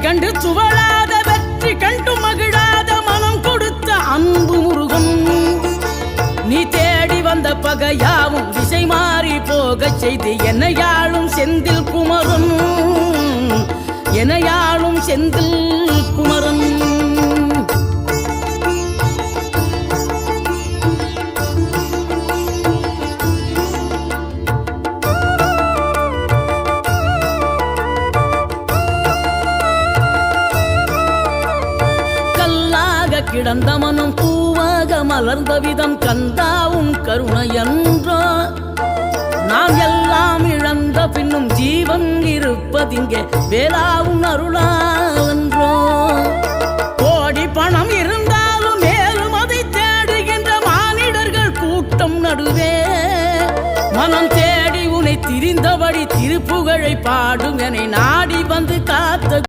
கண்டு துவளாத வெற்றி கண்டு மகிழாத மனம் கொடுத்த அன்பு முருகன். நீ தேடி வந்த பகையாவும் திசை மாறி போகச் செய்து என்னையாளும் செந்தில் குமரன், என்னையாளும் செந்தில் குமரன். கிடந்த மனம் பூவாக மலர்ந்த விதம் கந்தாவும் கருணையன்றோ. நாம் எல்லாம் இழந்த பின்னும் ஜீவன் இருப்பதிங்கே வேளாவும் அருளாவன்றோ. கோடி பணம் இருந்தாலும் மேலும் அதை தேடுகின்ற மானிடர்கள் கூட்டம் நடுவே மனம் தேடி உனை திரிந்தபடி திருப்புகழை பாடும் என நாடி வந்து காத்த